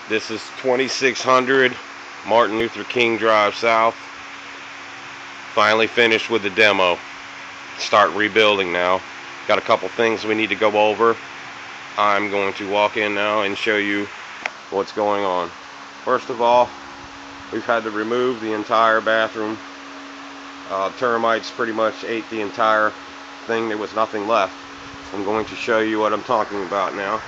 This is 2600 Martin Luther King Drive South. Finally finished with the demo. Start rebuilding now. Got a couple things we need to go over. I'm going to walk in now and show you what's going on. First of all, we've had to remove the entire bathroom. Termites pretty much ate the entire thing. There was nothing left. I'm going to show you what I'm talking about now.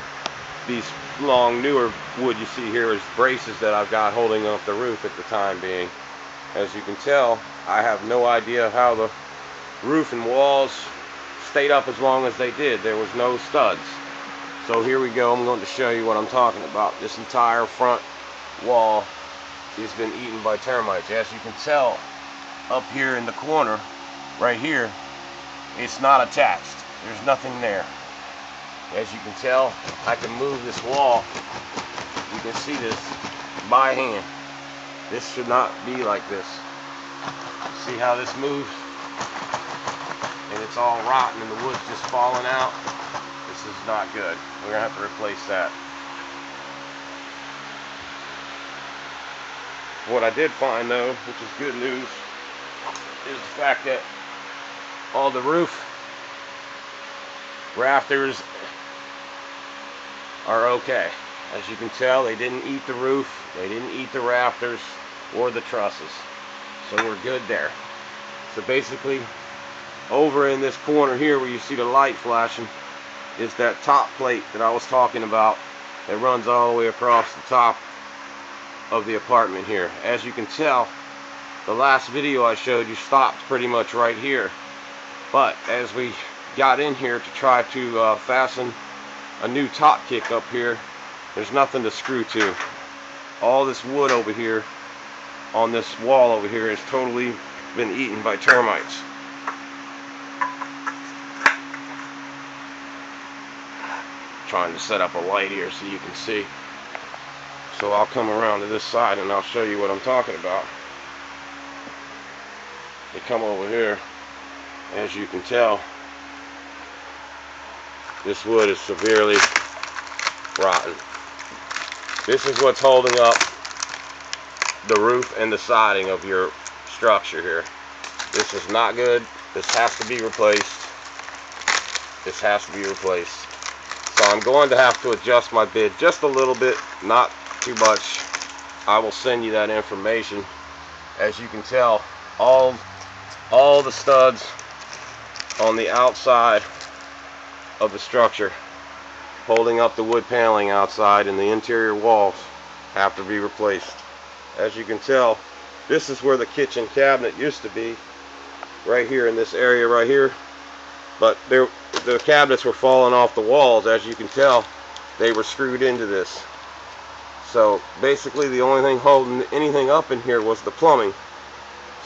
These long newer wood you see here is braces that I've got holding up the roof at the time being. As you can tell, I have no idea how the roof and walls stayed up as long as they did. There was no studs. So here we go. I'm going to show you what I'm talking about. This entire front wall has been eaten by termites. As you can tell, up here in the corner, right here, it's not attached. There's nothing there. As you can tell, I can move this wall. You can see this by hand. This should not be like this. See how this moves? And it's all rotten and the wood's just falling out. This is not good. We're gonna have to replace that. What I did find though, which is good news, is the fact that all the roof rafters are okay. As you can tell, they didn't eat the roof, they didn't eat the rafters or the trusses. So we're good there. So basically, over in this corner here where you see the light flashing is that top plate that I was talking about that runs all the way across the top of the apartment here. As you can tell, the last video I showed you stopped pretty much right here. But as we got in here to try to fasten a new top kick up here, there's nothing to screw to. All this wood over here on this wall over here has totally been eaten by termites. Trying to set up a light here so you can see. So I'll come around to this side and I'll show you what I'm talking about. You come over here, as you can tell, this wood is severely rotten. This is what's holding up the roof and the siding of your structure here. This is not good. This has to be replaced. This has to be replaced. So I'm going to have to adjust my bid just a little bit, not too much. I will send you that information. As you can tell, all the studs on the outside of the structure holding up the wood paneling outside and the interior walls have to be replaced. As you can tell, this is where the kitchen cabinet used to be, right here in this area right here, but the cabinets were falling off the walls. As you can tell, they were screwed into this. So basically the only thing holding anything up in here was the plumbing.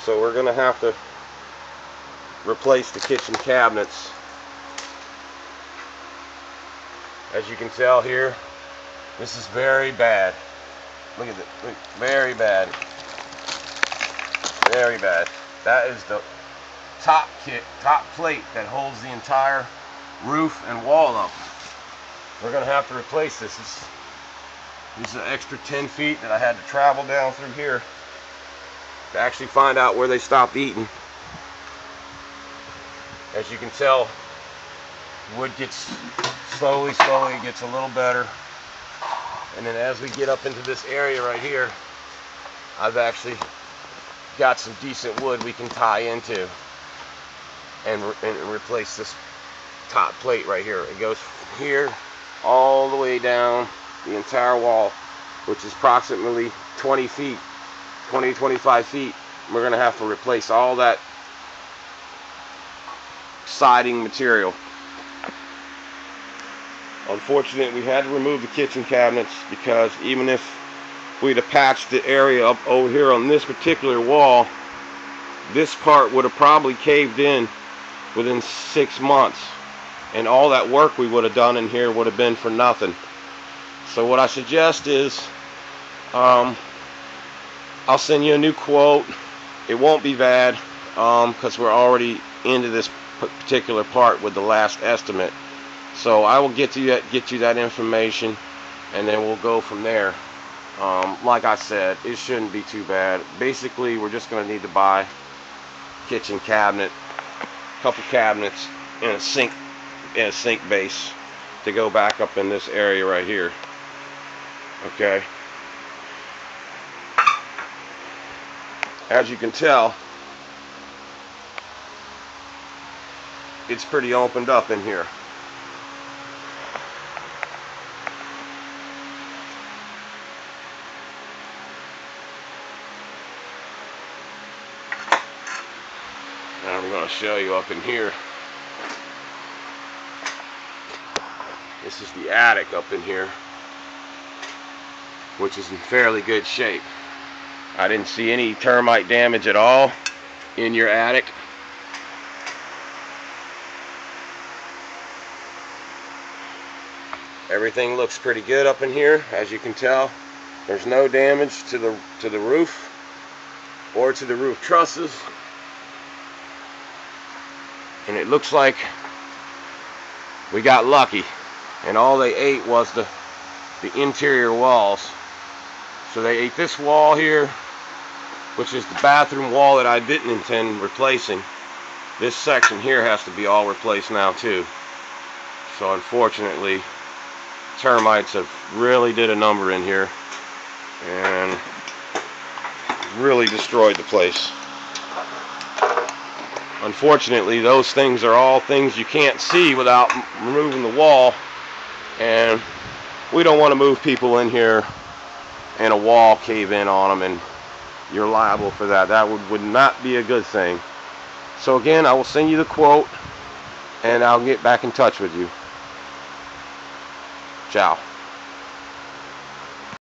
So we're gonna have to replace the kitchen cabinets. As you can tell here, this is very bad. Look at it. Look, very bad. Very bad. That is the top plate that holds the entire roof and wall up. We're going to have to replace this. This is an extra 10 feet that I had to travel down through here to actually find out where they stopped eating. As you can tell, wood gets slowly gets a little better, and then as we get up into this area right here, I've actually got some decent wood we can tie into and replace this top plate right here. It goes from here all the way down the entire wall, which is approximately 20 feet, 25 feet. We're gonna have to replace all that siding material. Unfortunately, we had to remove the kitchen cabinets because even if we'd have patched the area up over here on this particular wall, this part would have probably caved in within 6 months, and all that work we would have done in here would have been for nothing. So what I suggest is I'll send you a new quote. It won't be bad because we're already into this particular part with the last estimate. So I will get you that information, and then we'll go from there. Like I said, it shouldn't be too bad. Basically, we're just going to need to buy a kitchen cabinet, a couple cabinets, and a sink base to go back up in this area right here. Okay. As you can tell, it's pretty opened up in here. Now I'm going to show you up in here. This is the attic up in here, which is in fairly good shape. I didn't see any termite damage at all in your attic. Everything looks pretty good up in here. As you can tell, there's no damage to the roof or to the roof trusses. And it looks like we got lucky, and all they ate was the interior walls. So they ate this wall here, which is the bathroom wall that I didn't intend replacing. This section here has to be all replaced now too. So unfortunately, termites have really did a number in here and really destroyed the place. Unfortunately, those things are all things you can't see without removing the wall, and we don't want to move people in here and a wall cave in on them and you're liable for that. That would not be a good thing. So again, I will send you the quote and I'll get back in touch with you. Ciao.